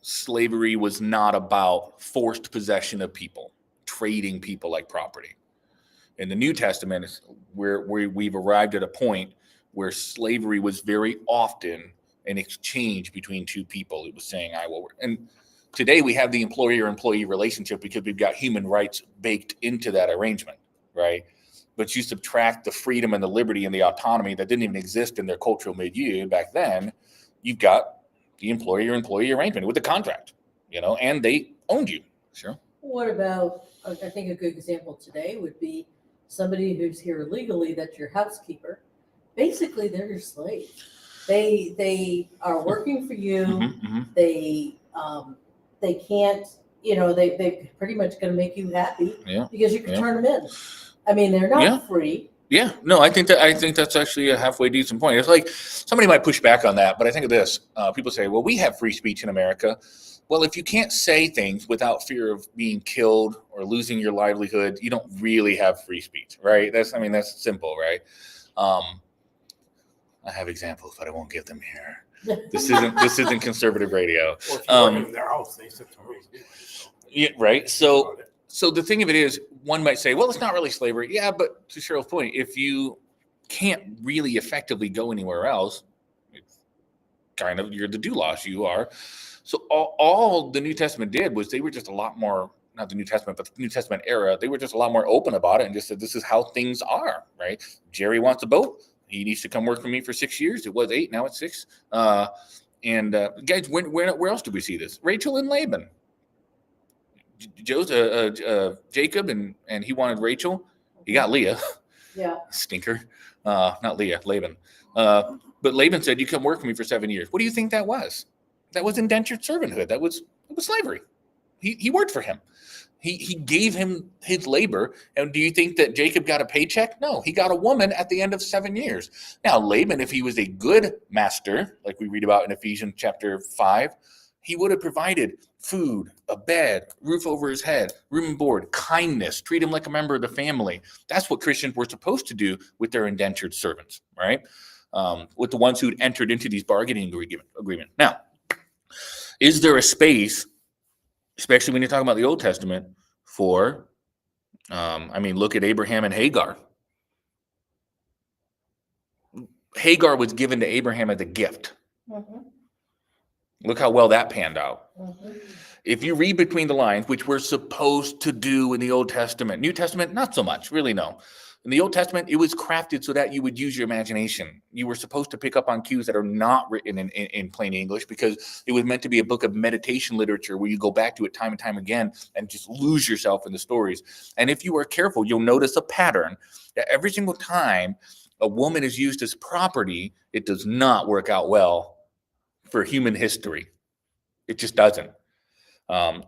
Slavery was not about forced possession of people, trading people like property. In the New Testament is where we've arrived at a point where slavery was very often an exchange between two people. It was saying, I will work. And today we have the employer-employee relationship because we've got human rights baked into that arrangement, right? But you subtract the freedom and the liberty and the autonomy that didn't even exist in their cultural milieu back then, you've got the employer-employee arrangement with the contract, and they owned you. Sure. What about, I think a good example today would be somebody who's here illegally that's your housekeeper. Basically, they're your slave. They are working for you. Mm-hmm. They can't, they pretty much going to make you happy because you can turn them in. I mean, they're not free. Yeah, no, I think that's actually a halfway decent point. It's like somebody might push back on that, but I think of this. People say, well, we have free speech in America. Well, if you can't say things without fear of being killed or losing your livelihood, you don't really have free speech, right? That's simple, right? I have examples, but I won't give them here. This isn't conservative radio. Or if you were in their house, they said to me. Yeah, right. So the thing of it is, one might say, well, it's not really slavery. Yeah, but to Cheryl's point, if you can't really effectively go anywhere else, it's kind of, you're the doulos, you are. So all the New Testament did was they were just a lot more, not the New Testament, but the New Testament era, they were just a lot more open about it and just said, this is how things are, right? Jerry wants a boat. He needs to come work for me for 6 years. It was 8, now it's 6. Guys, where else do we see this? Rachel and Laban. Jacob and he wanted Rachel. He got Leah. Yeah. Stinker. Not Leah, Laban. But Laban said, you come work for me for 7 years. What do you think that was? That was indentured servanthood. It was slavery. He worked for him. He gave him his labor. And do you think that Jacob got a paycheck? No, he got a woman at the end of 7 years. Now, Laban, if he was a good master, like we read about in Ephesians chapter 5, he would have provided food, a bed, roof over his head, room and board, kindness, treat him like a member of the family. That's what Christians were supposed to do with their indentured servants, right? With the ones who'd entered into these bargaining agreement. Now, is there a space, especially when you're talking about the Old Testament, for, look at Abraham and Hagar. Hagar was given to Abraham as a gift. Mm-hmm. Look how well that panned out. Mm-hmm. If you read between the lines, which we're supposed to do in the Old Testament, New Testament, not so much, really no. In the Old Testament, it was crafted so that you would use your imagination. You were supposed to pick up on cues that are not written in plain English because it was meant to be a book of meditation literature where you go back to it time and time again and just lose yourself in the stories. And if you are careful, you'll notice a pattern that every single time a woman is used as property, it does not work out well for human history. It just doesn't.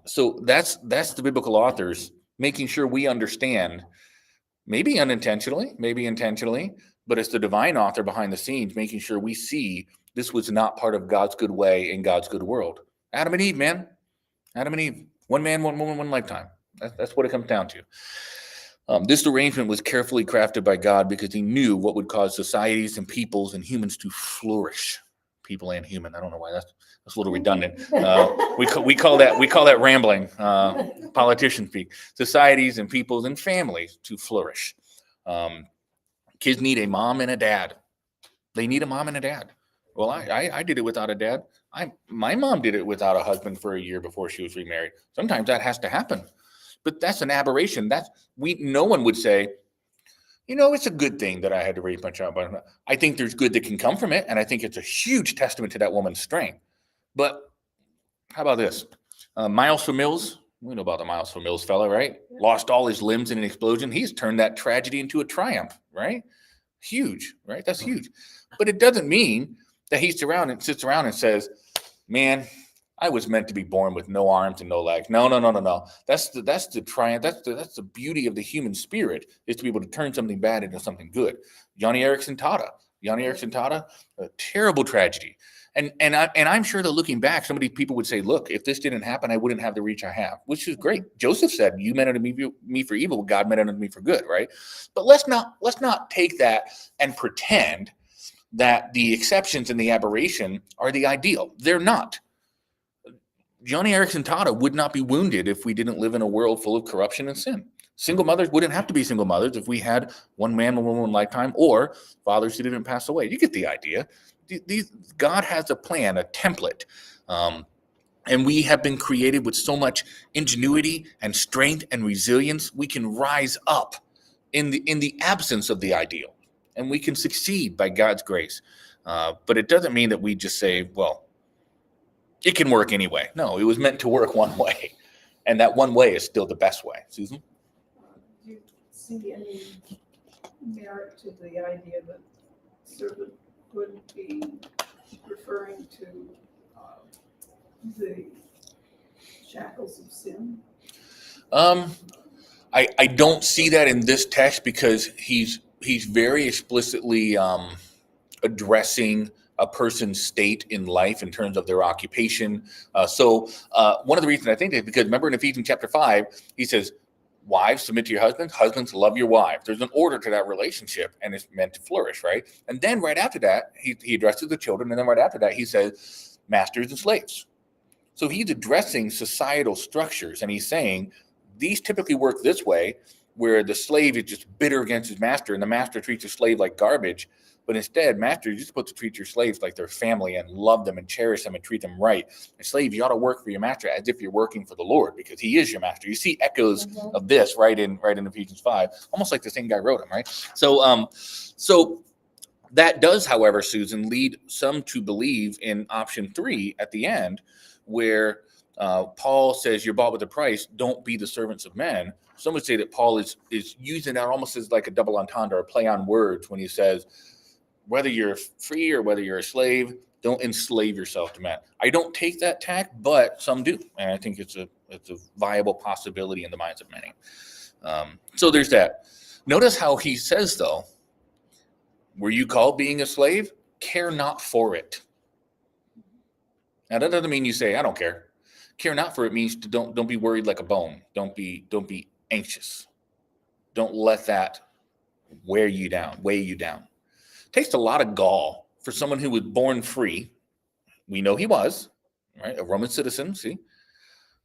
So that's the biblical authors making sure we understand, maybe unintentionally, maybe intentionally, but it's the divine author behind the scenes making sure we see this was not part of God's good way in God's good world. Adam and Eve, man. Adam and Eve. One man, one woman, one lifetime. That's what it comes down to. This arrangement was carefully crafted by God because he knew what would cause societies and peoples and humans to flourish. People and human. I don't know why that's a little redundant. We call that rambling. Politicians speak. Societies and peoples and families to flourish. Kids need a mom and a dad. They need a mom and a dad. Well, I did it without a dad. My mom did it without a husband for a year before she was remarried. Sometimes that has to happen, but that's an aberration. No one would say, it's a good thing that I had to raise my child. But I think there's good that can come from it. And I think it's a huge testament to that woman's strength. But how about this? Miles from Mills, we know about the Miles from Mills fella, right? Yeah. Lost all his limbs in an explosion. He's turned that tragedy into a triumph, right? Huge, right? That's huge. But it doesn't mean that he sits around and says, man, I was meant to be born with no arms and no legs. No. That's the triumph. That's the beauty of the human spirit, is to be able to turn something bad into something good. Johnny Erickson Tata, a terrible tragedy. And I'm sure that looking back, some of these people would say, look, if this didn't happen, I wouldn't have the reach I have, which is great. Joseph said, you meant unto me for evil, God meant unto me for good, right? But let's not take that and pretend that the exceptions and the aberration are the ideal. They're not. Johnny Erickson Tata would not be wounded if we didn't live in a world full of corruption and sin. Single mothers wouldn't have to be single mothers if we had one man, one woman lifetime, or fathers who didn't pass away. You get the idea. God has a plan, a template. And we have been created with so much ingenuity and strength and resilience. We can rise up in the absence of the ideal, and we can succeed by God's grace. But it doesn't mean that we just say, well, it can work anyway. No, it was meant to work one way, and that one way is still the best way. Susan? Do you see any merit to the idea that servant would be referring to the shackles of sin? I don't see that in this text because he's very explicitly addressing a person's state in life in terms of their occupation. So one of the reasons I think is because remember in Ephesians chapter 5, he says, wives, submit to your husbands. Husbands, love your wives. There's an order to that relationship, and it's meant to flourish, right? And then right after that, he addresses the children, and then right after that, he says, masters and slaves. So he's addressing societal structures, and he's saying these typically work this way, where the slave is just bitter against his master, and the master treats his slave like garbage. But instead, master, you're supposed to treat your slaves like their family and love them and cherish them and treat them right. And slave, you ought to work for your master as if you're working for the Lord because he is your master. You see echoes of this right in Ephesians 5, almost like the same guy wrote them, right? So that does, however, Susan, lead some to believe in option 3 at the end, where Paul says you're bought with a price, don't be the servants of men. Some would say that Paul is using that almost as like a double entendre or a play on words when he says, whether you're free or whether you're a slave, don't enslave yourself to men. I don't take that tack, but some do. And I think it's a viable possibility in the minds of many. So there's that. Notice how he says, though, were you called being a slave? Care not for it. Now, that doesn't mean you say, I don't care. Care not for it means to don't be worried like a bone. Don't be anxious. Don't let that weigh you down. It takes a lot of gall for someone who was born free. We know he was, right? A Roman citizen, see?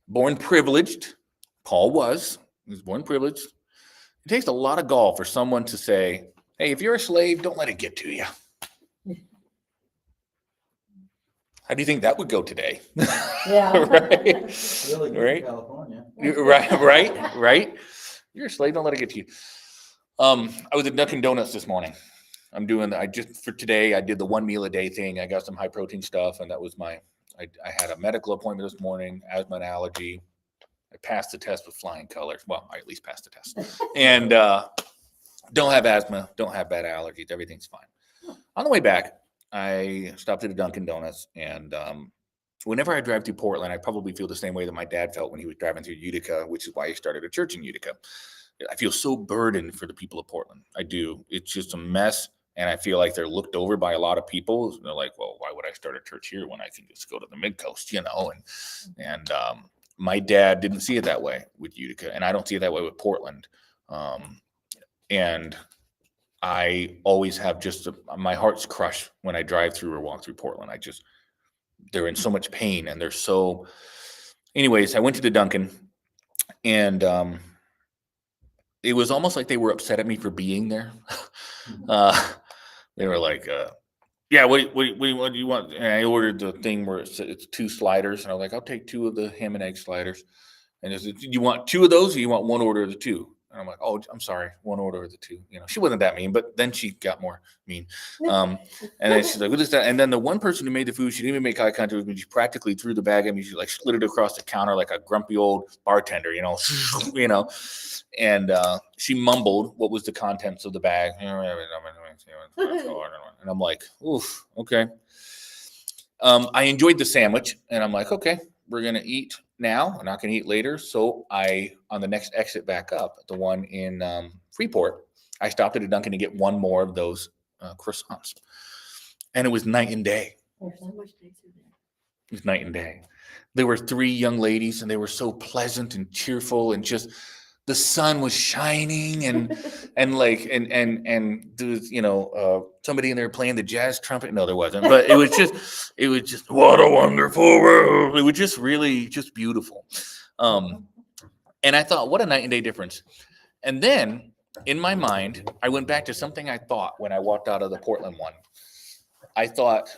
Born privileged. Paul was. He was born privileged. It takes a lot of gall for someone to say, hey, if you're a slave, don't let it get to you. How do you think that would go today? Yeah. Right? Really good Right? in California. Right. You're a slave, don't let it get to you. I was at Dunkin' Donuts this morning. For today, I did the 1 meal a day thing. I got some high protein stuff, and that was I had a medical appointment this morning, asthma and allergy. I passed the test with flying colors. Well, I at least passed the test. And don't have asthma, don't have bad allergies. Everything's fine. On the way back, I stopped at a Dunkin' Donuts, and whenever I drive through Portland, I probably feel the same way that my dad felt when he was driving through Utica, which is why he started a church in Utica. I feel so burdened for the people of Portland. I do. It's just a mess, and I feel like they're looked over by a lot of people. They're like, well, why would I start a church here when I can just go to the Mid-Coast, And my dad didn't see it that way with Utica, and I don't see it that way with Portland. And I always have my heart's crushed when I drive through or walk through Portland. They're in so much pain, and they're so. Anyways, I went to the Dunkin', and it was almost like they were upset at me for being there. They were like, yeah, what do you want? And I ordered the thing where it's 2 sliders. And I was like, I'll take 2 of the ham and egg sliders. And they said, do you want 2 of those or you want 1 order of the 2? And I'm like, oh, I'm sorry, 1 order of the 2. She wasn't that mean, but then she got more mean. And then she's like, what is that? And then the one person who made the food, she didn't even make eye contact with me. She practically threw the bag at me. She like slid it across the counter like a grumpy old bartender, And she mumbled what was the contents of the bag. And I'm like, oof, okay. I enjoyed the sandwich, and I'm like, okay, we're going to eat now. We're not going to eat later. So on the next exit back up, the one in Freeport, I stopped at a Dunkin' to get 1 more of those croissants. And it was night and day. There's so much nicer there. It was night and day. There were 3 young ladies, and they were so pleasant and cheerful, and just the sun was shining, and there was, somebody in there playing the jazz trumpet. No, there wasn't, but it was just what a wonderful world. It was just really just beautiful. And I thought, what a night and day difference. And then in my mind, I went back to something I thought when I walked out of the Portland one. I thought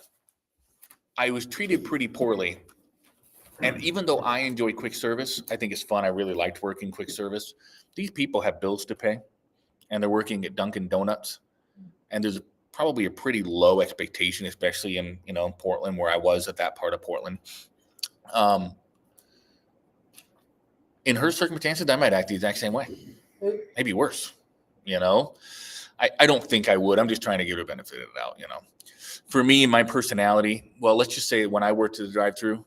I was treated pretty poorly. And even though I enjoy quick service, I think it's fun. I really liked working quick service. These people have bills to pay, and they're working at Dunkin' Donuts. And there's probably a pretty low expectation, especially in Portland, where I was at that part of Portland. In her circumstances, I might act the exact same way, maybe worse. I don't think I would. I'm just trying to give her the benefit of the doubt. For me, my personality. Well, let's just say when I worked at the drive-thru.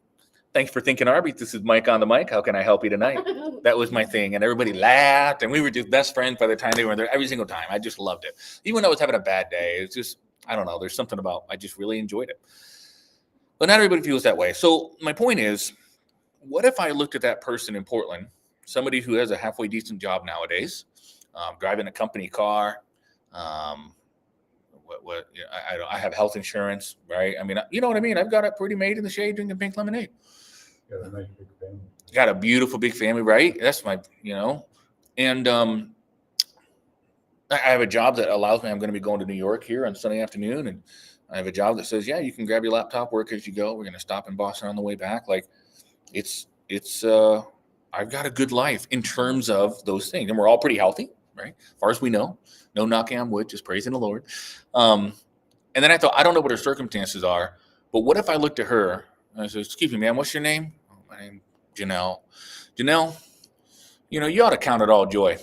Thanks for thinking, Arby. This is Mike on the mic. How can I help you tonight? That was my thing. And everybody laughed. And we were just best friends by the time they were there every single time. I just loved it. Even though I was having a bad day, it's just, I don't know. There's something about, I just really enjoyed it. But not everybody feels that way. So my point is, what if I looked at that person in Portland, somebody who has a halfway decent job nowadays, driving a company car, I have health insurance, right? I mean, you know what I mean? I've got it pretty made in the shade drinking pink lemonade. Got a nice big family. Got a beautiful big family, right? That's my, and I have a job that allows me, I'm going to be going to New York here on Sunday afternoon. And I have a job that says, yeah, you can grab your laptop, work as you go. We're going to stop in Boston on the way back. Like I've got a good life in terms of those things. And we're all pretty healthy, right? As far as we know, no knocking on wood, just praising the Lord. And then I thought, I don't know what her circumstances are, but what if I looked at her and I said, excuse me, ma'am, what's your name? Oh, my name, Janelle. Janelle, you ought to count it all joy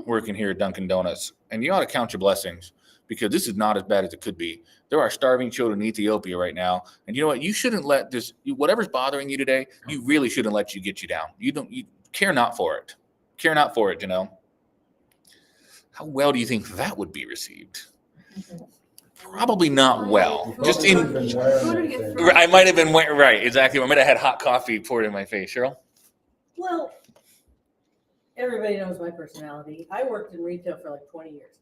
working here at Dunkin' Donuts. And you ought to count your blessings because this is not as bad as it could be. There are starving children in Ethiopia right now. And you know what? You shouldn't let this, whatever's bothering you today, you really shouldn't let you get you down. You care not for it. Care not for it, Janelle. How well do you think that would be received? Probably not well. Just I might have been right. Exactly. I might have had hot coffee poured in my face. Cheryl? Well, everybody knows my personality. I worked in retail for like 20 years.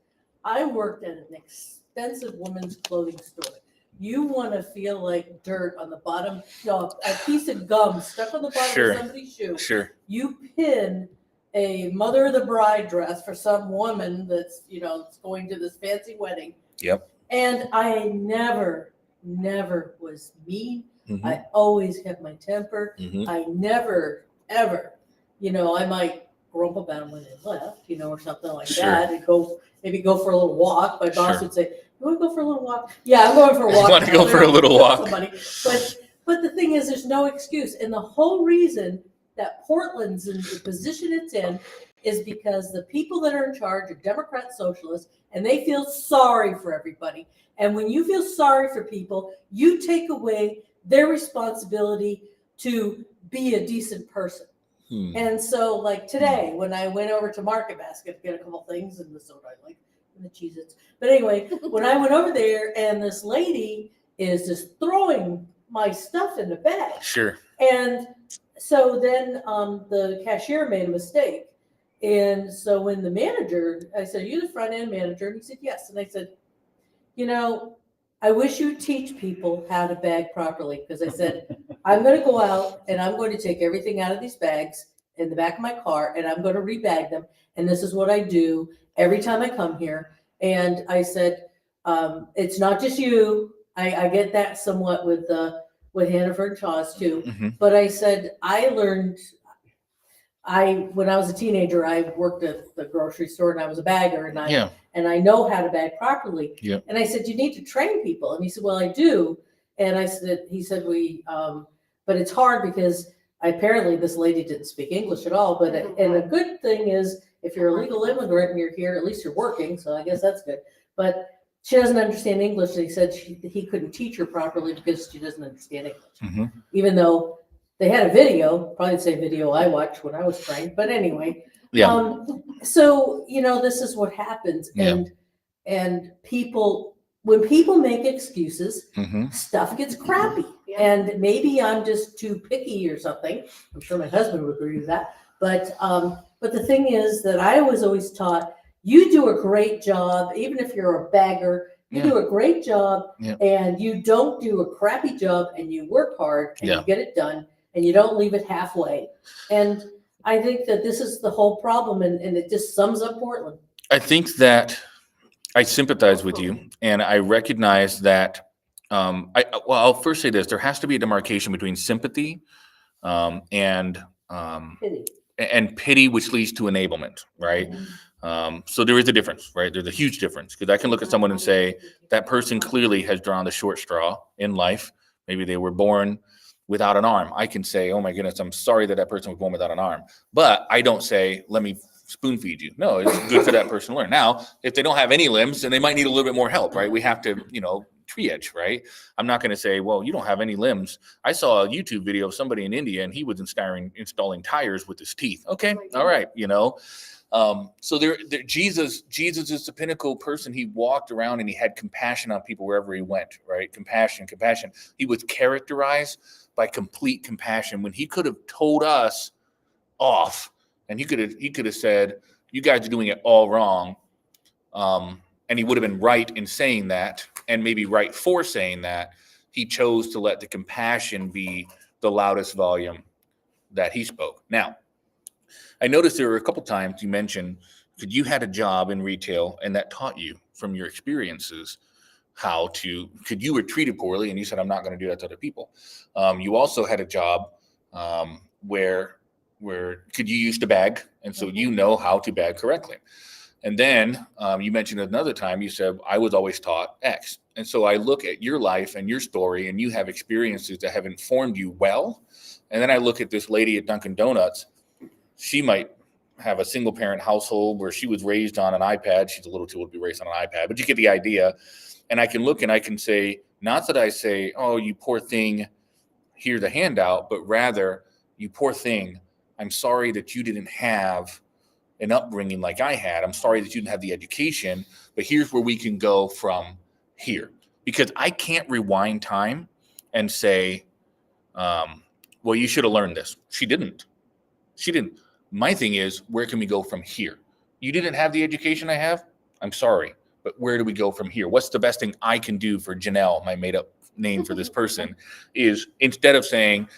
I worked at an expensive women's clothing store. You want to feel like dirt on the bottom, a piece of gum stuck on the bottom of somebody's shoe. Sure. You pin a mother of the bride dress for some woman that's, that's going to this fancy wedding. Yep. And I never was mean. Mm-hmm. I always kept my temper. Mm-hmm. I never, ever, I might grumble about them when they left, or something like that, and maybe go for a little walk. My boss would say, "You want to go for a little walk?" Yeah, I'm going for a walk. You want to go for a little walk? But the thing is, there's no excuse, and the whole reason that Portland's in the position it's in is because the people that are in charge are Democrat socialists, and they feel sorry for everybody. And when you feel sorry for people, you take away their responsibility to be a decent person. And so, like today, when I went over to Market Basket to get a couple things and the soda I like and the Cheez-Its. But anyway, when I went over there and this lady is just throwing my stuff in the bag. Sure. And so then the cashier made a mistake. And so when the manager, I said, "Are you the front end manager?" And he said, "Yes." And I said, I wish you'd teach people how to bag properly. Because I said, I'm going to go out and I'm going to take everything out of these bags in the back of my car and I'm going to rebag them. And this is what I do every time I come here. And I said, it's not just you. I get that somewhat with Hannaford and Chaw's too. Mm-hmm. But I said, I learned, when I was a teenager, I worked at the grocery store and I was a bagger and I know how to bag properly. Yeah. And I said, you need to train people. And he said, well, I do. And he said, but it's hard because apparently this lady didn't speak English at all. But, and a good thing is if you're a legal immigrant and you're here, at least you're working. So I guess that's good. But she doesn't understand English. And he said he couldn't teach her properly because she doesn't understand English. Mm-hmm. Even though they had a video, probably the same video I watched when I was trained. But anyway, so, this is what happens. Yeah. And when people make excuses, mm-hmm. stuff gets crappy. Yeah. And maybe I'm just too picky or something. I'm sure my husband would agree with that. But the thing is that I was always taught, you do a great job, even if you're a bagger, you do a great job and you don't do a crappy job and you work hard and you get it done and you don't leave it halfway. And I think that this is the whole problem, and it just sums up Portland. I think that I sympathize with you, and I recognize that. I'll first say this: there has to be a demarcation between sympathy and pity, which leads to enablement, right? So there is a difference, right? There's a huge difference, because I can look at someone and say that person clearly has drawn the short straw in life. Maybe they were born without an arm. I can say, oh my goodness, I'm sorry that person was born without an arm. But I don't say, let me spoon feed you. No, it's good for that person to learn. Now, if they don't have any limbs, then they might need a little bit more help, right? We have to, triage, right? I'm not going to say, well, you don't have any limbs. I saw a YouTube video of somebody in India, and he was installing tires with his teeth. Okay, all right, So Jesus is the pinnacle person. He walked around and he had compassion on people wherever he went, right? Compassion. He was characterized by complete compassion when he could have told us off, and he could have said, you guys are doing it all wrong. And he would have been right in saying that, and maybe right for saying that. He chose to let the compassion be the loudest volume that he spoke. Now, I noticed there were a couple times you mentioned that you had a job in retail, and that taught you from your experiences because you were treated poorly, and you said, I'm not going to do that to other people. You also had a job where you used to bag, and so you know how to bag correctly. And then you mentioned another time, you said, I was always taught X. And so I look at your life and your story, and you have experiences that have informed you well. And then I look at this lady at Dunkin' Donuts. She might have a single parent household where she was raised on an iPad. She's a little too old to be raised on an iPad, but you get the idea. And I can look and I can say, not that I say, oh, you poor thing, here's a handout, but rather, you poor thing, I'm sorry that you didn't have an upbringing like I had. I'm sorry that you didn't have the education, but here's where we can go from here. Because I can't rewind time and say, well, you should have learned this. She didn't. My thing is, where can we go from here? You didn't have the education I have? I'm sorry, but where do we go from here? What's the best thing I can do for Janelle, my made up name for this person, is instead of saying,